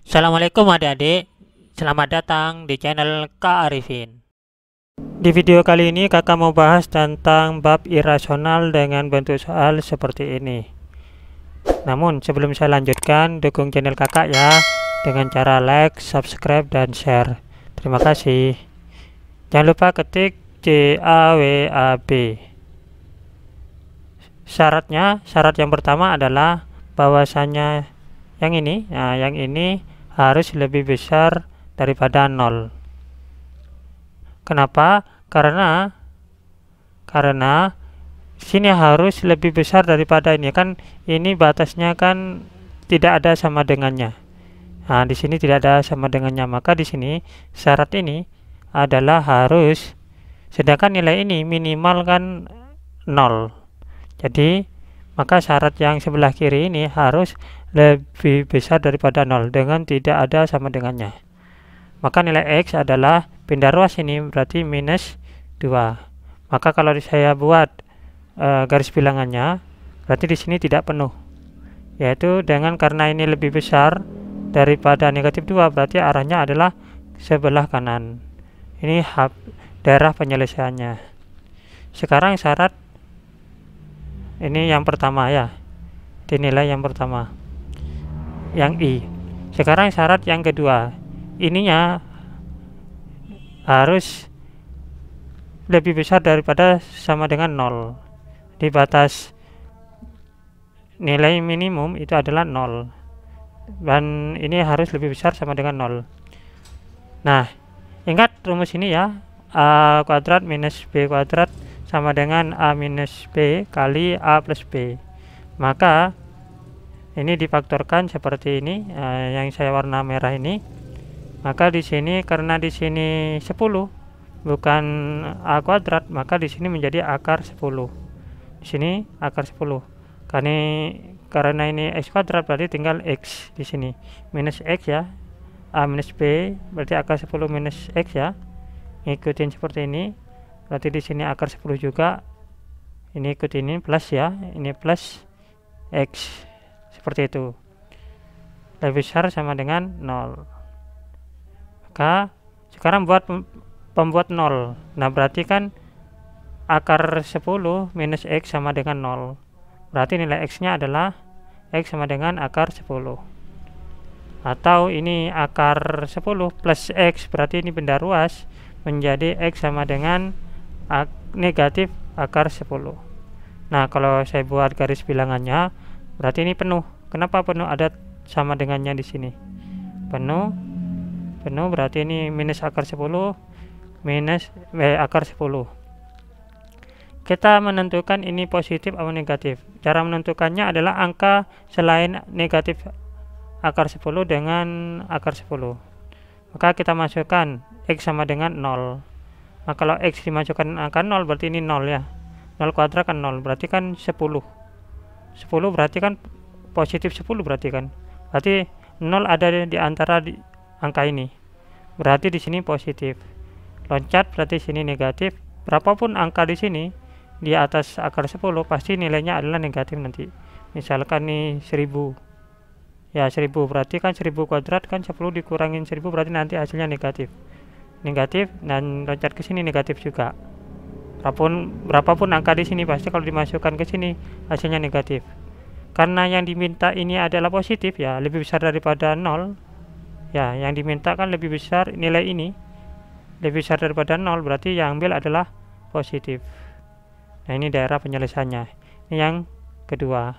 Assalamualaikum adik-adik, selamat datang di channel Kak Arifin. Di video kali ini kakak mau bahas tentang bab irasional dengan bentuk soal seperti ini. Namun sebelum saya lanjutkan, dukung channel kakak ya dengan cara like, subscribe, dan share. Terima kasih. Jangan lupa ketik JAWAB. Syarat yang pertama adalah bahwasanya yang ini harus lebih besar daripada 0. Kenapa? Karena sini harus lebih besar daripada ini, kan ini batasnya kan tidak ada sama dengannya. Nah, di sini tidak ada sama dengannya, maka di sini syarat ini adalah harus, sedangkan nilai ini minimal kan 0. Jadi maka syarat yang sebelah kiri ini harus lebih besar daripada 0 dengan tidak ada sama dengannya. Maka nilai X adalah pindah ruas ini berarti minus 2. Maka kalau saya buat garis bilangannya, berarti di sini tidak penuh. Yaitu karena ini lebih besar daripada negatif 2, berarti arahnya adalah sebelah kanan. Ini daerah penyelesaiannya. Sekarang syarat ini yang pertama ya. Dinilai yang pertama. Yang I. Sekarang syarat yang kedua, ininya harus lebih besar daripada sama dengan 0. Di batas nilai minimum itu adalah 0, dan ini harus lebih besar sama dengan 0. Nah, ingat rumus ini ya, A kuadrat minus B kuadrat sama dengan A minus B kali A plus B. Maka ini difaktorkan seperti ini, yang saya warna merah ini. Maka di sini karena di sini 10 bukan A kuadrat, maka di sini menjadi akar 10. Di sini akar 10. Karena ini X kuadrat berarti tinggal X di sini. Minus X ya. A minus B berarti akar 10 minus X ya. Ngikutin seperti ini. Berarti di sini akar 10 juga. Ini ikut ini plus ya. Ini plus X. Seperti itu, lebih besar sama dengan 0. Maka sekarang buat pembuat 0. Nah, berarti kan akar 10 minus X sama dengan 0. Berarti nilai X nya adalah X sama dengan akar 10. Atau ini akar 10 plus X, berarti ini benda ruas, menjadi X sama dengan negatif akar 10. Nah, kalau saya buat garis bilangannya, berarti ini penuh. Kenapa penuh? Ada sama dengannya di sini. Penuh berarti ini minus akar 10 minus akar 10. Kita menentukan ini positif atau negatif. Cara menentukannya adalah angka selain negatif akar 10 dengan akar 10. Maka kita masukkan X sama dengan 0. Nah, kalau X dimasukkan angka 0 berarti ini 0 ya. 0 kuadrat kan 0, berarti kan 10 berarti kan positif 10, berarti kan. Berarti 0 ada di antara angka ini. Berarti di sini positif. Loncat berarti sini negatif. Berapapun angka di sini di atas akar 10 pasti nilainya adalah negatif nanti. Misalkan nih 1000. Ya, 1000 berarti kan 1000 kuadrat kan 10 dikurangin 1000 berarti nanti hasilnya negatif. Negatif, dan loncat ke sini negatif juga. Berapapun angka di sini pasti kalau dimasukkan ke sini hasilnya negatif. Karena yang diminta ini adalah positif ya, lebih besar daripada 0. Ya, yang diminta kan lebih besar nilai ini. Lebih besar daripada 0, berarti yang ambil adalah positif. Nah, ini daerah penyelesaiannya. Ini yang kedua.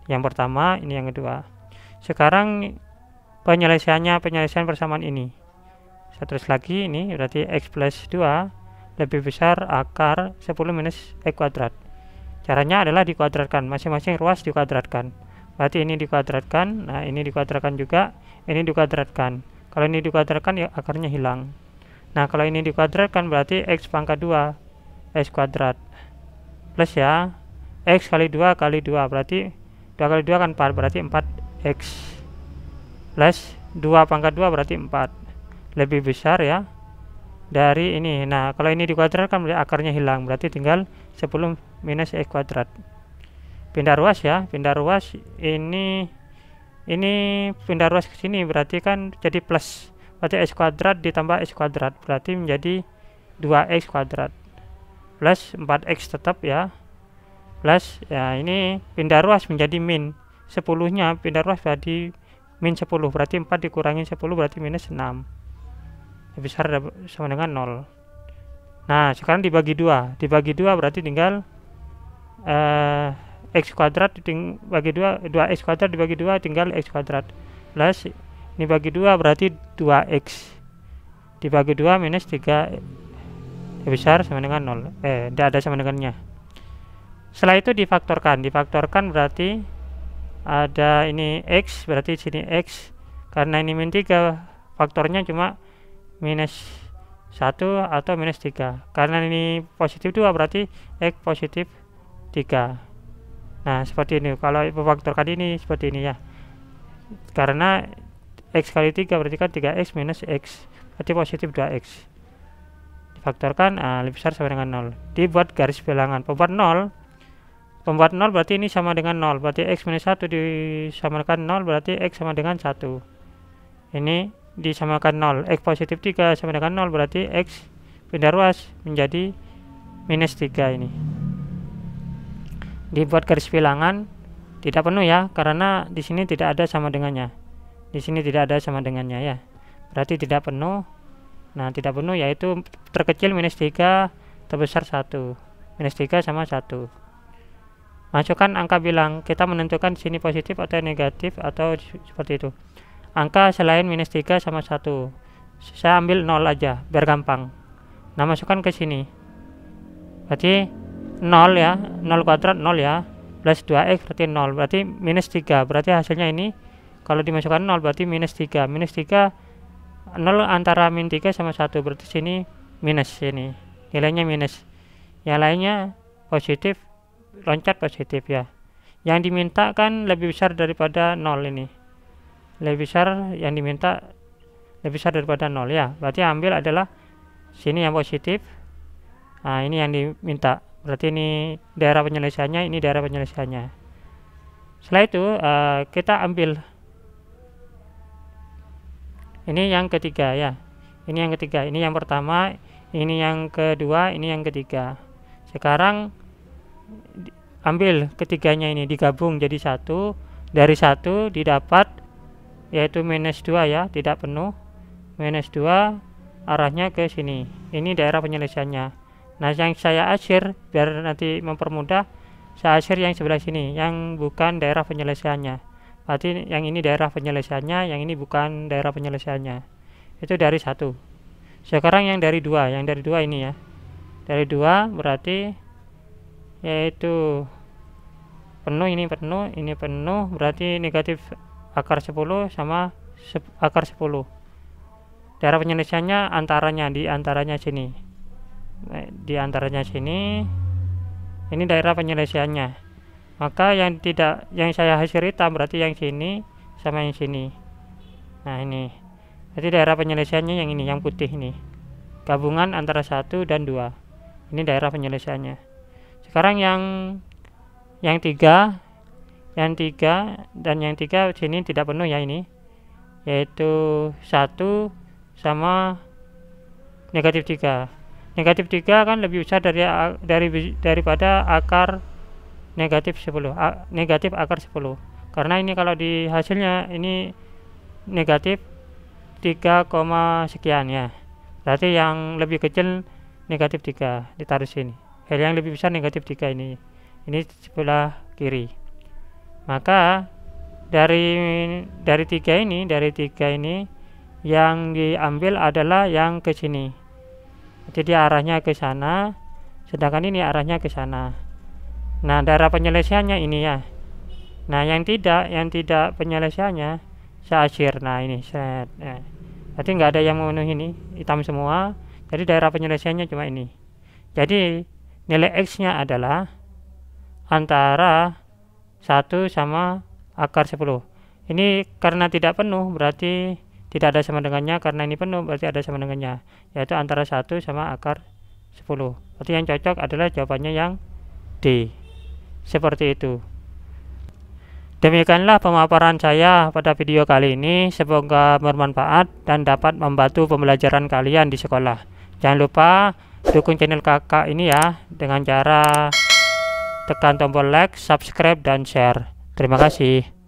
Yang pertama, ini yang kedua. Sekarang penyelesaian persamaan ini. Saya tulis lagi, ini berarti X plus 2 lebih besar akar 10 minus X kuadrat. Caranya adalah dikuadratkan, masing-masing ruas dikuadratkan. Berarti ini dikuadratkan, nah ini dikuadratkan juga, ini dikuadratkan. Kalau ini dikuadratkan ya akarnya hilang. Nah, kalau ini dikuadratkan berarti X pangkat 2 X kuadrat. Plus ya, X kali 2 kali 2 berarti 2 kali 2 kan 4, berarti 4X. Plus 2 pangkat 2 berarti 4. Lebih besar ya dari ini. Nah, kalau ini dikuadratkan berarti akarnya hilang, berarti tinggal 10 minus X kuadrat. Pindah ruas ya, pindah ruas ini ini pindah ruas ke sini berarti kan jadi plus, berarti x kuadrat ditambah x kuadrat berarti menjadi 2x kuadrat plus 4x tetap ya, plus ya ini pindah ruas menjadi min 10 nya, pindah ruas berarti min 10 berarti 4 dikurangi 10 berarti minus 6, lebih besar sama dengan 0. Nah sekarang dibagi 2 berarti tinggal x kuadrat bagi 2x kuadrat dibagi 2 tinggal x kuadrat plus ini bagi 2 berarti 2x dibagi 2 minus 3 lebih besar sama dengan 0, tidak ada sama dengannya. Setelah itu difaktorkan berarti ada ini x berarti sini x, karena ini min 3 faktornya cuma minus 1 atau minus 3, karena ini positif 2 berarti x positif 3. Nah seperti ini kalau memfaktorkan ini seperti ini ya, karena x kali 3 berarti kan 3x minus x berarti positif 2x difaktorkan lebih besar sama dengan 0, dibuat garis bilangan pembuat 0 berarti ini sama dengan 0 berarti x minus 1 disamakan 0 berarti x sama dengan 1, ini disamakan 0, x positif 3 sama dengan 0 berarti x pindah ruas menjadi minus 3, ini dibuat garis bilangan tidak penuh ya, karena di sini tidak ada sama dengannya, ya berarti tidak penuh. Nah tidak penuh yaitu terkecil minus 3 terbesar 1, minus 3 sama 1. Masukkan angka bilang, kita menentukan sini positif atau negatif atau seperti itu. Angka selain minus 3 sama 1 saya ambil 0 aja biar gampang. Nah masukkan ke sini berarti 0 ya, 0 kuadrat 0 ya, plus 2x berarti 0 berarti minus 3, berarti hasilnya ini kalau dimasukkan 0 berarti minus 3 0 antara min 3 sama 1 berarti sini minus, ini nilainya minus, yang lainnya positif, loncat positif ya. Yang diminta kan lebih besar daripada 0, ini lebih besar, yang diminta lebih besar daripada 0 ya, berarti ambil adalah sini yang positif. Nah ini yang diminta berarti ini daerah penyelesaiannya, ini daerah penyelesaiannya. Setelah itu kita ambil ini yang ketiga ya, ini yang ketiga, ini yang pertama, ini yang kedua, ini yang ketiga. Sekarang ambil ketiganya ini digabung jadi 1, dari 1 didapat yaitu minus 2 ya, tidak penuh, minus 2 arahnya ke sini, ini daerah penyelesaiannya. Nah yang saya asyir biar nanti mempermudah, saya asyir yang sebelah sini yang bukan daerah penyelesaiannya, berarti yang ini daerah penyelesaiannya, yang ini bukan daerah penyelesaiannya, itu dari 1. Sekarang yang dari 2, ini ya, dari 2 berarti yaitu penuh, ini penuh berarti negatif akar 10 sama akar 10, daerah penyelesaiannya antaranya di antaranya sini, ini daerah penyelesaiannya. Maka yang saya hasil hitam berarti yang sini sama yang sini. Nah ini berarti daerah penyelesaiannya yang ini, yang putih ini, gabungan antara 1 dan 2, ini daerah penyelesaiannya. Sekarang yang 3 dan yang 3 sini tidak penuh ya, ini yaitu 1 sama negatif 3. Negatif 3 kan lebih besar daripada akar negatif 10, negatif akar 10, karena ini kalau di hasilnya ini negatif 3, sekian ya, berarti yang lebih kecil negatif 3 ditaruh sini, yang lebih besar negatif 3 ini sebelah kiri. Maka dari 3 ini yang diambil adalah yang ke sini, jadi arahnya ke sana, sedangkan ini arahnya ke sana. Nah daerah penyelesaiannya ini ya. Nah yang tidak penyelesaiannya saya asyir. Nah ini set, berarti nggak ada yang memenuhi, ini hitam semua, jadi daerah penyelesaiannya cuma ini. Jadi nilai x nya adalah antara 1 sama akar 10. Ini karena tidak penuh berarti tidak ada sama dengannya, karena ini penuh berarti ada sama dengannya, yaitu antara 1 sama akar 10. Berarti yang cocok adalah jawabannya yang D, seperti itu. Demikianlah pemaparan saya pada video kali ini. Semoga bermanfaat dan dapat membantu pembelajaran kalian di sekolah. Jangan lupa dukung channel kakak ini ya dengan cara tekan tombol like, subscribe, dan share. Terima kasih.